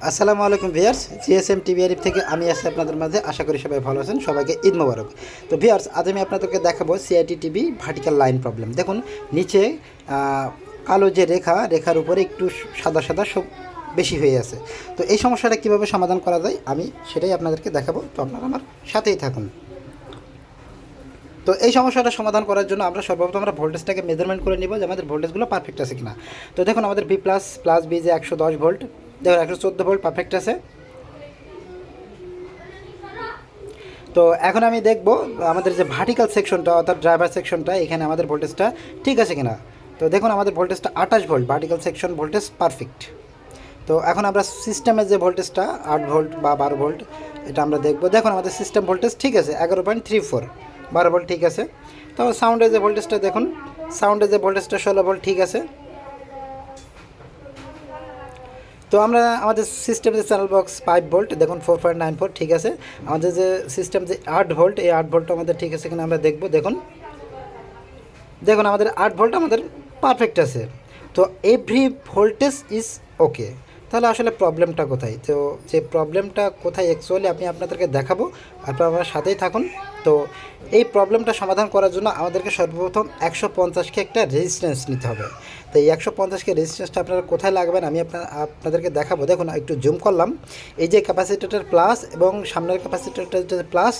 আসসালামু আলাইকুম viewers, GSM TV Arif থেকে আমি আছি আপনাদের মাঝে। আশা করি সবাই ভালো আছেন। সবাইকে ঈদ মোবারক। তো ভিউয়ার্স, আজ আমি আপনাদেরকে দেখাবো CIT TV vertical line problem. দেখুন নিচে কালো যে রেখার উপরে একটু সাদা সাদা সব বেশি হয়ে আছে। তো এই সমস্যাটা কীভাবে সমাধান করা যায় আমি সেটাই আপনাদেরকে দেখাবো। তো আপনারা আমার সাথেই থাকুন। তো এই সমস্যাটা সমাধান করার জন্য আমরা সর্বপ্রথম ভোল্টেজটাকে মেজারমেন্ট করে নিব যে আমাদের ভোল্টেজগুলো পারফেক্ট আছে কিনা। তো দেখুন আমাদের বি প্লাস বি যে 110 ভোল্ট, দেখুন 114 ভোল্ট পারফেক্ট আছে। তো এখন আমি দেখব আমাদের যে ভার্টিক্যাল সেকশনটা অর্থাৎ ড্রাইভার সেকশনটা, এখানে আমাদের ভোল্টেজটা ঠিক আছে কিনা। তো দেখুন আমাদের ভোল্টেজটা 28 volt, vertical section voltage perfect. তো এখন আমরা সিস্টেমের যে ভোল্টেজটা 8 ভোল্ট বা 12 ভোল্ট এটা আমরা দেখব। দেখুন আমাদের সিস্টেম ভোল্টেজ ঠিক আছে 11.34, 12 ভোল্ট ঠিক আছে। তো সাউন্ডের যে ভোল্টেজটা দেখুন, সাউন্ডের যে ভোল্টেজটা 16 ভোল্ট ঠিক আছে। তো আমরা আমাদের সিস্টেম যে চ্যানেল বক্স 5 ভোল্ট, দেখুন 4.94 ঠিক আছে। আমাদের যে সিস্টেম যে 8 ভোল্ট, এই 8 ভোল্ট আমাদের ঠিক আছে কিনা আমরা দেখব। দেখুন দেখুন আমাদের 8 ভোল্ট আমাদের পারফেক্ট আছে। তো এভরি ভোল্টেজ ইজ ওকে। তাহলে আসলে প্রবলেমটা কোথায়? তো যে প্রবলেমটা কোথায় অ্যাকচুয়ালি আমি আপনাদেরকে দেখাবো, আপনারা আমার সাথেই থাকুন। তো এই প্রবলেমটা সমাধান করার জন্য আমাদেরকে সর্বপ্রথম 150কে একটা রেজিস্ট্যান্স নিতে হবে। তো এই 150কে রেজিস্ট্যান্সটা আপনারা কোথায় লাগবেন আমি আপনাদেরকে দেখাবো। দেখুন একটু জুম করলাম, এই যে ক্যাপাসিটরটার প্লাস এবং সামনের ক্যাপাসিটরটার যে প্লাস,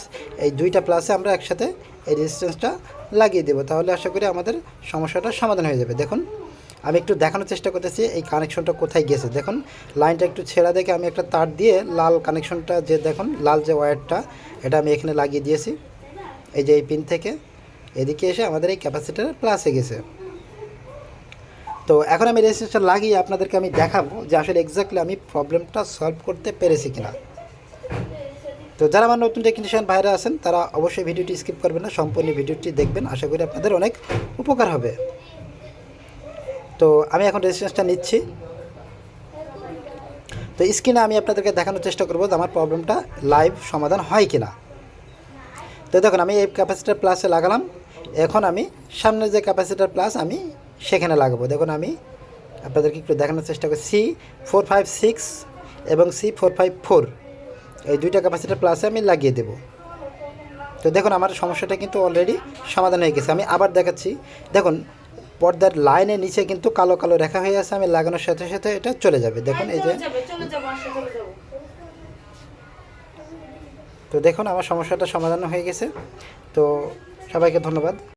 এই দুইটা প্লাসে আমরা একসাথে এই রেজিস্ট্যান্সটা লাগিয়ে দেবো। তাহলে আশা করি আমাদের সমস্যাটা সমাধান হয়ে যাবে। দেখুন আমি একটু দেখানোর চেষ্টা করতেছি এই কানেকশনটা কোথায় গেছে। দেখুন লাইনটা একটু ছেঁড়া দেখে আমি একটা তার দিয়ে লাল কানেকশনটা যে দেখুন লাল যে ওয়্যারটা এটা আমি এখানে লাগিয়ে দিয়েছি। এই যে এই পিন থেকে এদিকে এসে আমাদের এই ক্যাপাসিটার প্লাসে গেছে। তো এখন আমি রেজিস্ট্যান্সটা লাগিয়ে আপনাদেরকে আমি দেখাবো যে আসলে এক্স্যাক্টলি আমি প্রবলেমটা সলভ করতে পেরেছি কিনা। তো যারা আমার নতুন টেকনিশিয়ান ভাইরা আছেন তারা অবশ্যই ভিডিওটি স্কিপ করবেন না, সম্পূর্ণ ভিডিওটি দেখবেন। আশা করি আপনাদের অনেক উপকার হবে। তো আমি এখন রেজিস্ট্যান্সটা নিচ্ছি। তো স্ক্রিনে আমি আপনাদেরকে দেখানোর চেষ্টা করবো যে আমার প্রবলেমটা লাইভ সমাধান হয় কিনা। তো দেখুন আমি এই ক্যাপাসিটার প্লাসে লাগালাম। এখন আমি সামনের যে ক্যাপাসিটার প্লাস আমি সেখানে লাগাবো। দেখুন আমি আপনাদেরকে একটু দেখানোর চেষ্টা করি। C456 এবং C454 এই দুইটা ক্যাপাসিটার প্লাসে আমি লাগিয়ে দেব। তো দেখুন আমার সমস্যাটা কিন্তু অলরেডি সমাধান হয়ে গেছে। আমি আবার দেখাচ্ছি। দেখুন পর্দার লাইনের নিচে কিন্তু কালো কালো রেখা হয়ে আছে, আমি লাগানোর সাথে সাথে এটা চলে যাবে। দেখুন এই যে, তো দেখুন আমার সমস্যাটা সমাধান হয়ে গেছে। তো সবাইকে ধন্যবাদ।